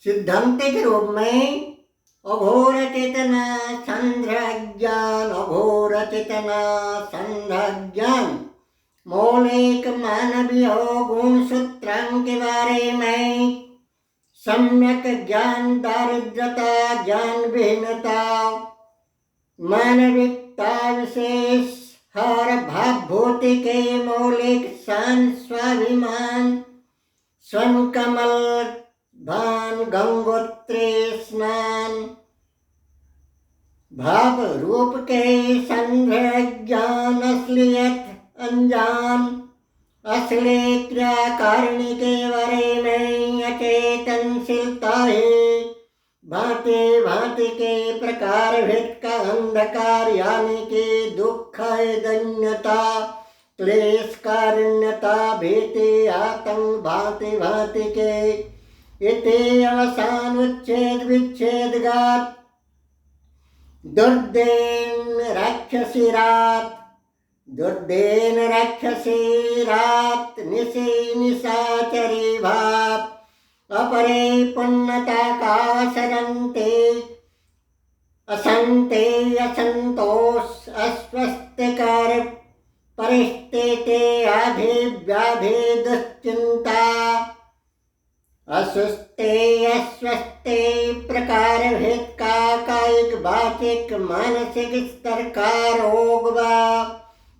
सिद्धांतिक रूप में अघोर चेतना संध्र ज्ञान, अघोर चेतना संध्र ज्ञान मौलिक मानवीय गुण सूत्रां के बारे में सम्यक ज्ञान, दारिद्रता, ज्ञान विहीनता, मानविकता विशेष, हर भावभूति के मौलिक शान, स्वाभिमान, स्वयं कमल भान, गंगोत्री स्नान, भाव रूप के संग्रह ज्ञान, असलियत अनजान, असली क्रिया कारिणी के बारे में अचेतनशीलता है, भांति भांति के प्रकार भेद का अंधकार यानी कि दुख, दैन्यता, क्लेश, कारुण्यता, भीति, आतंक, भांति भांति के इति अवसान उच्छेद विच्छेद घात, दुर्देन राक्षसी रात, दुर्देन राक्षसी रात, निशि निशाचरी भाव, अपरे पुण्यता का सरंते असंते असंतोष, अस्वस्थकर परिस्थिति, आधि व्याधि दुश्चिंता, असुस्ते अस्वस्थे प्रकार भेद का कायिक, वाचिक, मानसिक स्तर का रोग व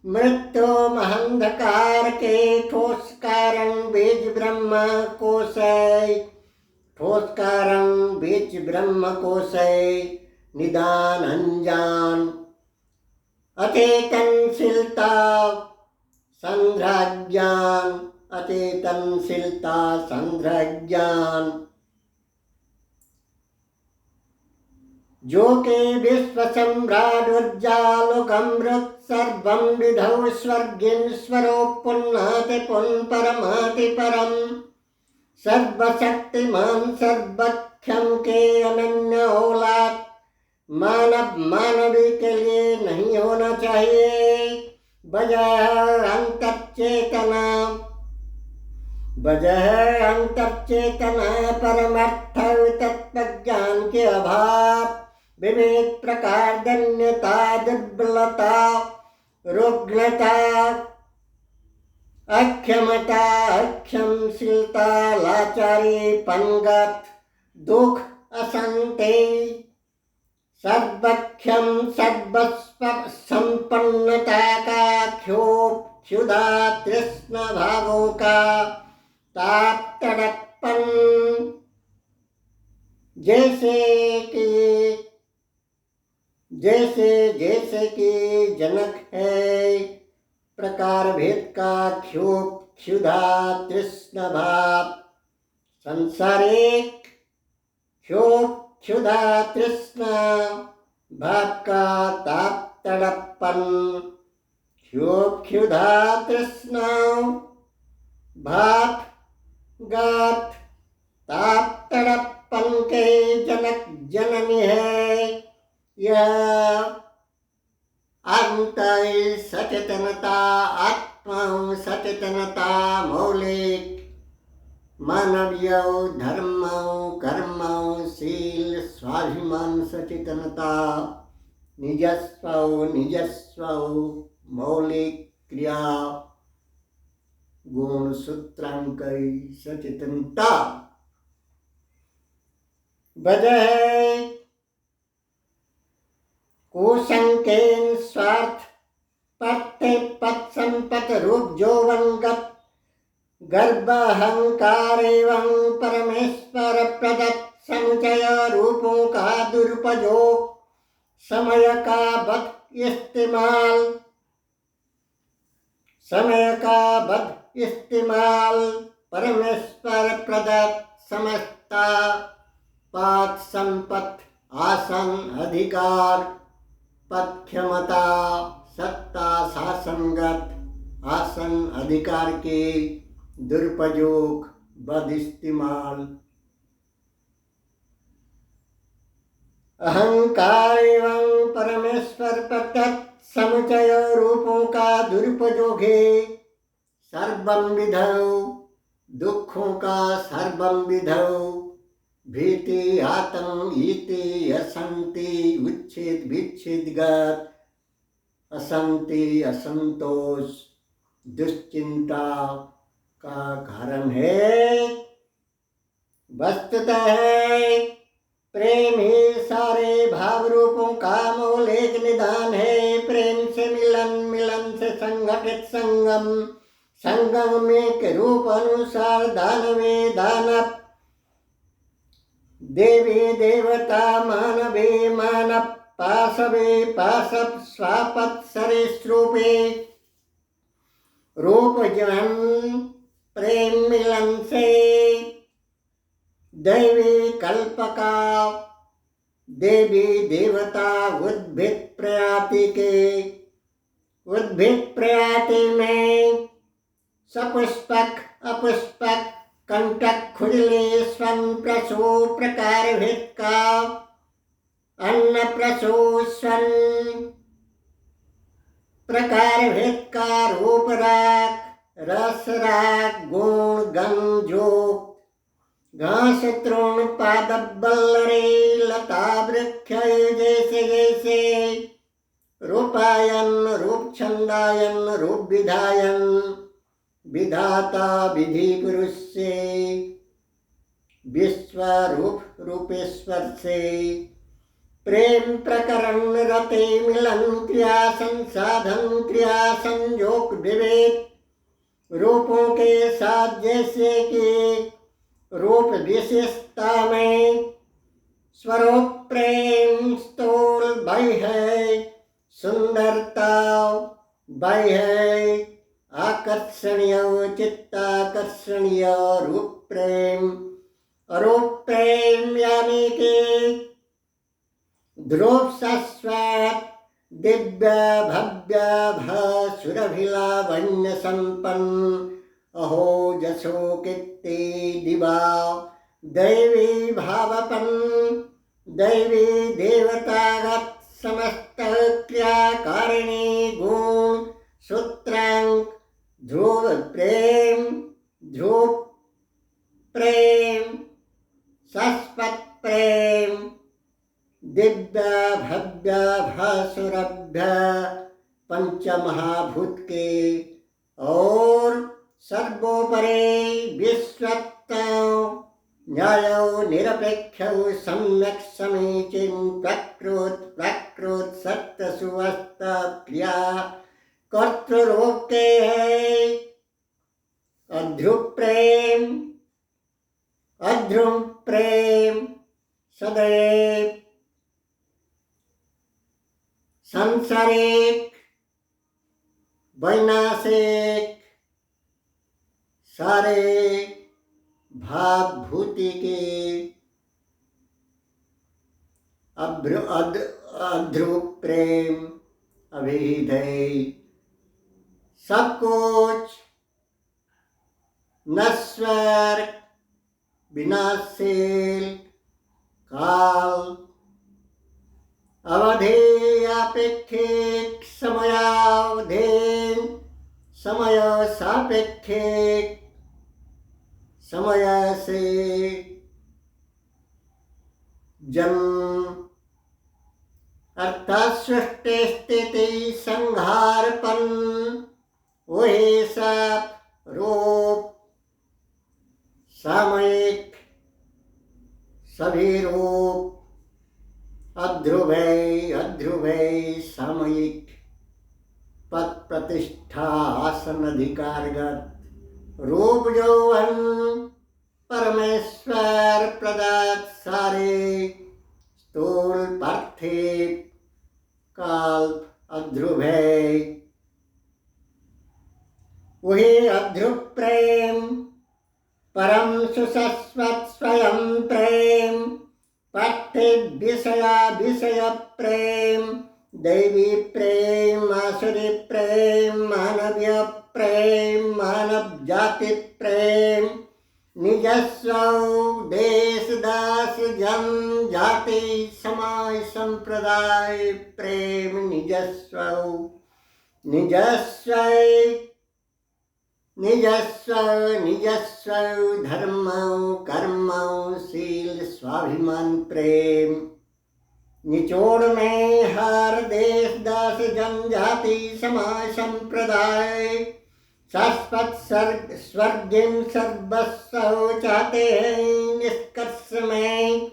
मृत्यु, महंधकार के ठोस कारण बीज ब्रह्म कोशय, ठोस कारण बीज ब्रह्म कोशय, निदान अनजान, अचेतनशीलता संध्राज्ञान, अचेतनशीलता संध्राज्ञान, जो के विश्व सम्राट उज्जालोक अमृत सर्वं विधौ स्वर्गेश्वरो पुन्नाति पुन् परमाति परम, सर्वशक्तिमान सर्वक्षम के अनन्य औलाद मानव मानवी के लिए नहीं होना चाहिए। वजह अंतर्चेतना, वजह अंतर्चेतना परमर्थ तत्व ज्ञान के अभाव, विविध प्रकार दन्यता, दुर्बलता, रुग्णता, अक्षमता, अक्षमशीलता, लाचारी, पंगत, दुख, अशांति, सर्वक्षम सर्वस्व संपन्नता का क्षोभ, क्षुधा, तृष्णा भावों का ताप, तड़पन, जैसे कि जनक है, प्रकार भेद का क्षोभ, क्षुधा, तृष्णा भाव, संसारिक क्षोभ, क्षुधा, तृष्णा भाव का ताप, तड़पन, क्षोभ, क्षुधा, तृष्णा भाव, गात, ताप, तड़पन के जनक जननी है। यह अंत सचेतनता, आत्मा सचेतनता, मौलिक मानवीय धर्म, कर्म, शील, स्वाभिमान सचेतनता, निजस्व मौलिक क्रिया गुण सूत्रांक सचेतनता, वजह कुसंकेन स्वार्थ पत्ते पत संपत रूप जौवनगत गर्भाहंकार एवं परमेश्वर प्रदत्त समुचय रूपों का दुरुपयोग, समय का बद इस्तेमाल, समय का बद इस्तेमाल, परमेश्वर प्रदत्त समस्ता पात संपत्त, आसन, अधिकार, पद, क्षमता, सत्ता, शासनगत आसन, अधिकार के दुरुपयोग, बद इस्तेमाल, अहंकार एवं परमेश्वर प्रदत्त समुचय रूपों का दुरुपयोग है। सर्वं विधौ दुखों का सर्वं विधौ भीति आतंक इति असंति उच्छेद विच्छेदगत असंति असंतोष दुश्चिंता का कारण है। वस्तुतः प्रेम ही सारे भाव रूपों का मूल एक निदान है। प्रेम से मिलन, मिलन से संगठित संगम, संगम में के रूप अनुसार दानवे दानव, देवी देवता, मानवे मानव, पाशवे पाशव, स्वापत सरिसृपे रूप जन प्रेम मिलन से दैवी कल्पका, देवी देवता, उद्भिद प्रयाति के उद्भिद प्रयाति में सपुष्पक अपुष्पक कंटक खुजली स्वन प्रसू प्रकार भेद का अन्न प्रसू स्वन प्रकार भेद का रूप राग रस राग गुण गंध जोग घास तृण पादप बल्लरे लता वृक्ष जैसे जैसे रूपायन रूप छंदायन रूप विधायन विधाता विधि पुरुष से विश्व रूप रूपेश्वर से प्रेम प्रकरण रते मिलन क्रिया संसाधन क्रिया संयोग विवेक रूपों के साथ जैसे कि रूप विशेषता में स्वरूप प्रेम स्थूल भय है, सुंदरता भय है, आकर्षणीय चित्ताकर्षणीय रूप प्रेम अरूप प्रेम यानी कि ध्रुव शाश्वत दिव्य भव्य सुरभिला वन्य संपन्न अहो जसो कीर्ति दिवा दैवी भावपन दैवी देवतागत समस्त क्रिया कारिणी गुण सूत्रांक ध्रुव प्रेम शाश्वत प्रेम दिव्य भव्य भासुरभ्य पंचमहाभूत के और सर्वोपरि विश्वत्व न्याय निरपेक्ष सम्यक समीचीन प्रकृत सत्य सुवस्थ क्रिया कर्तृरूप के है। अध्रुव प्रेम सदैव संसारिक वैनाशिक सारे भाव भूति के अध्रुव प्रेम अभिधेय सब कुछ नश्वर विनाशशील काल अवधि अपेक्षिक समयावधीन समय सापेक्षिक समय से जन्म अर्थात सृष्टि स्थिति संहारपन वही सब रूप सामयिक सभी रूप अध्रुवै सामयिक पद प्रतिष्ठा आसन अधिकारगत रूप यौवन परमेश्वर प्रदत्त सारे स्थूल पार्थिव कल्प अध्रुव है। वही अध्रुव प्रेम परम सुशाश्वत स्वयं प्रेम पार्थिव विषय प्रेम दैवी प्रेम आसुरी प्रेम मानवीय प्रेम मानव जाति प्रेम निजस्व देश दास जन जाति समाज संप्रदाय प्रेम निजस्व निजस्व निजस्व धर्म कर्म शील स्वाभिमान प्रेम निचोड़ में हर देश दास जनजाति समाज संप्रदाय शाश्वत स्वर्गिम सर्वस्व चाहते हैं निष्कर्ष में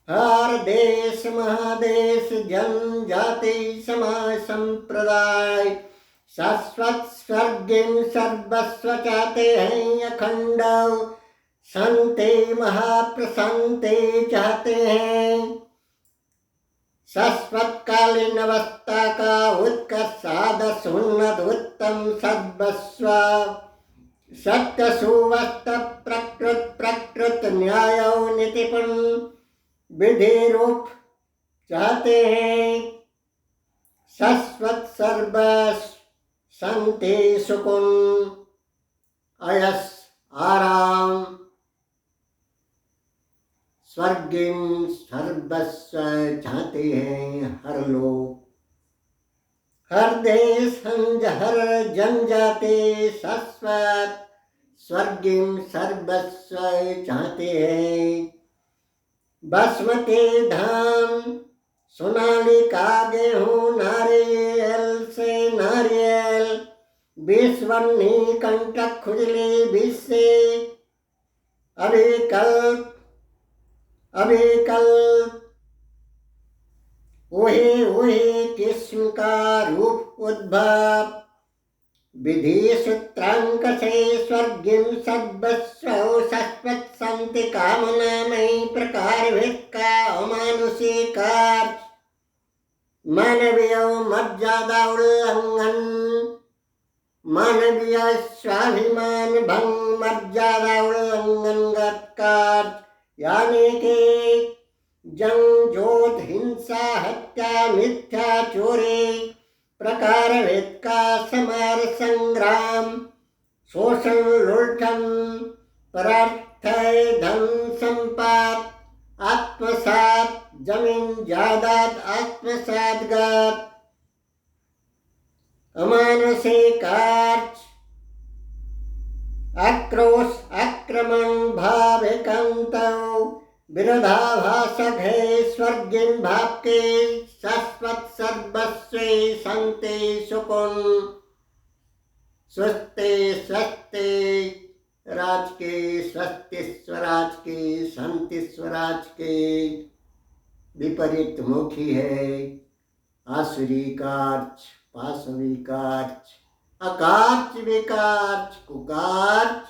हर देश महादेश जनजाति समाज संप्रदाय शाश्वत स्वर्गिम सर्वस्व चाहते हैं अखंड संते महाप्रसंते चाहते हैं शाश्वत कालीन अवस्था का उत्कर्ष आदर्श उन्नत उत्तम सर्वस्व सत्य सुवस्थ प्रकृत न्याय नीतिपन विधि रूप चाहते हैं शाश्वत सर्वस्व शांति सुकून अयस आराम स्वर्गिम सर्वस्व चाहते हैं हर लोग हर देश हर जनजाति शाश्वत स्वर्गिम सर्वस्व चाहते हैं बासमती धान सोनालिका गेहूं नारियल से नारियल विश्वनी कंटक खुजली विष से अभिकल्प वही किस्म का रूप उद्भव विधि सूत्रांक से स्वर्गिम सर्वस्व शाश्वत शांति कामनामयी प्रकार भेद का अमानुषी कार्य मानवीय मर्यादा उल्लंघन मानवीय स्वाभिमान भंग मर्यादा उल्लंघन कार्य यानी कि जंग जोत हिंसा हत्या मिथ्या चोरी प्रकार भेद का समर संग्राम शोषण लुंठन परार्थ धन संपद आत्मसात जमीन जायदाद आत्मसातगत अमानुषी कार्य आक्रोश आक्रमण भाव एकांत विरोधाभासक है स्वर्गिम भाव के शाश्वत सर्वस्व शांति सुकून स्वस्ते स्वस्ते राज के स्वस्ति स्वराज के शांति स्वराज के विपरीत मुखी है आसुरी कार्य पाशवी कार्य अकार्य विकार्य कुकार्य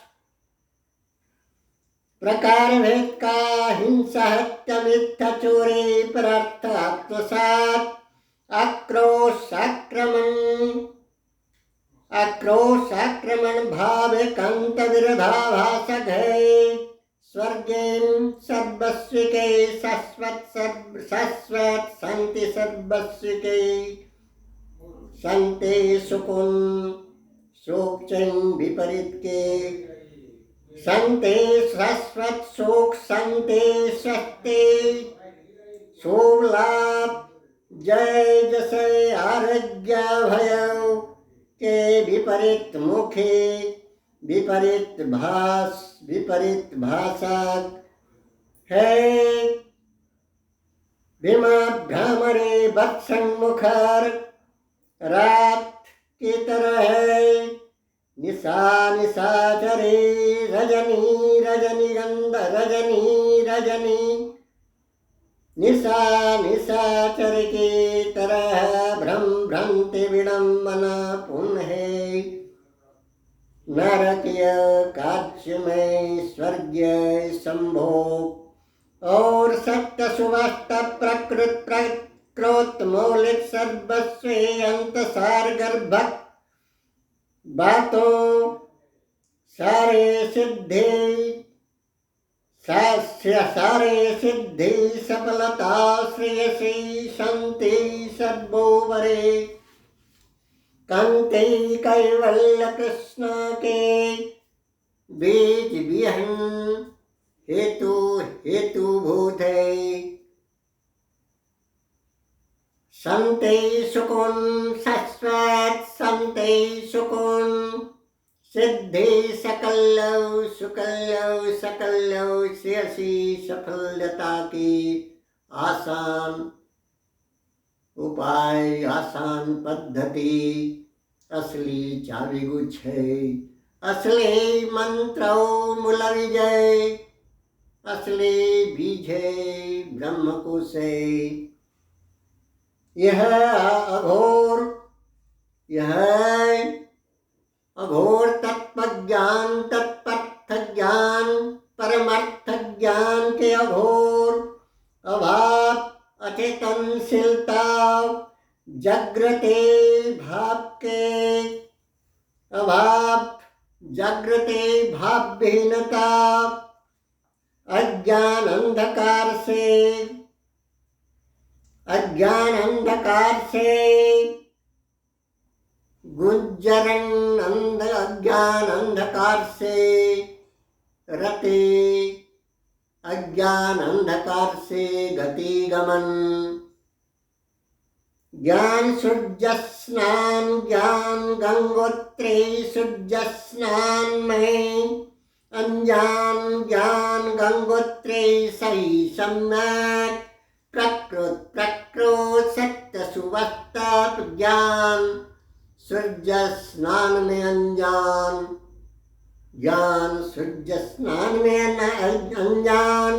प्रकार भेद का हिंसा हत्या मिथ्या चोरी परार्थ आत्मसात आक्रोश आक्रमण भाव एकांत विरोधाभासक है स्वर्गिम सर्वस्व के शाश्वत शांति सर्वस्व के शांति सुकून शोक चैन विपरीत के शांति शाश्वत शोक शांति स्वस्ति शुभ लाभ जय जय आरोग्य भय के विपरीत मुखे विपरीत भाषक है भीमा भ्रामरे बत्सन्मुखर रात की तरह है निशाचरे रजनी गंध रजनी निशाचर की तरह भ्रंति विडम्बना पुण्य है नरकीय काच्य में स्वर्गीय संभोग और सत्य सुवस्थ प्रकृत मौलिक सर्वस्व अंत सार गर्भक बातों सारे सिद्धि सफलता श्रेयसी शांति सद्भोवरे कांति कैवल्य कृष्ण के बीज विहन हेतु भूत है शांति सुकून शाश्वत शांति सुकून सिद्धि सकल्यौ सुकल्यौ सकल्यौ श्रेयसी सफलता की आसान उपाय, आसान पद्धति, असली चावी गुच्छ है, असली मंत्रौ मूल विजय, असली बीज है ब्रह्म कोशे। यह अघोर, यह अघोर तत्व ज्ञान, तत्पथ ज्ञान, परमार्थ ज्ञान के अघोर अभाव, अचेतनशीलता, जागृते भाव के अभाव, जागृते भाव विहीनता, अज्ञान अंधकार से गुजरन अज्ञान अंधकार से रते, अज्ञान अंधकार से गति गमन, ज्ञान सूर्य स्नान, ज्ञान गंगोत्री सूर्य स्नान में, अज्ञान ज्ञान गंगोत्री सही सम्यक, प्रकृत सत्य सुवस्तक ज्ञान, सूर्य स्नान में अज्ञान, ज्ञान सूर्य स्नान में अज्ञान,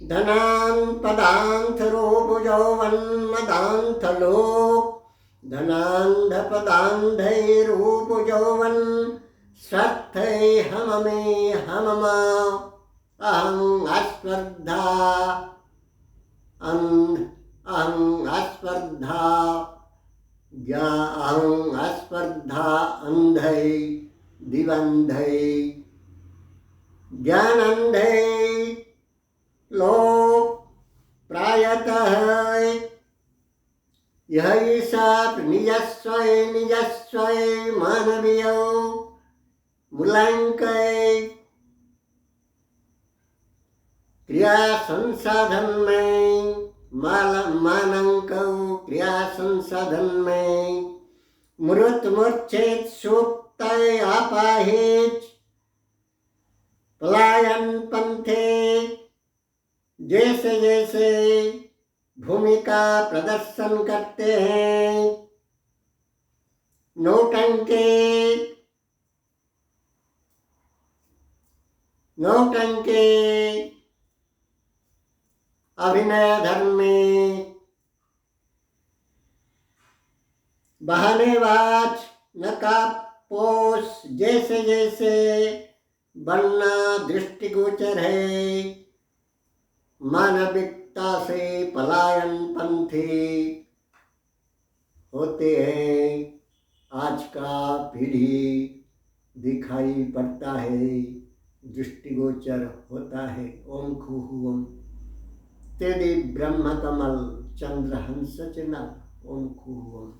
धनान पदांत रूप यौवन मदांत लोक, धनांध पदांध रूप यौवन स्वर्थ हम में हम अहं अस्पर्धा, अहं अस्पर्धा अहं अस्पर्धा अंधै दिवंधै, ज्ञान अंधै लोक प्रायतः यही सब निजस्व मानवीय मूलांक क्रिया संसाधन में, मानंक क्रिया संसाधन में, मृत मूर्छित सुप्त आपाहित पलायन पंथे, जैसे जैसे भूमिका प्रदर्शन करते हैं नौटंकी अभिनय धर्म में बहानेबाज नकाबपोश जैसे जैसे बनना दृष्टिगोचर है, मानविकता से पलायन पंथी होते हैं। आज का पीढ़ी दिखाई पड़ता है, दृष्टिगोचर होता है। ओम खूहू ओम तेरी ब्रह्म कमल चंद्र हंस चिन्ह। ओम खूहू ओम।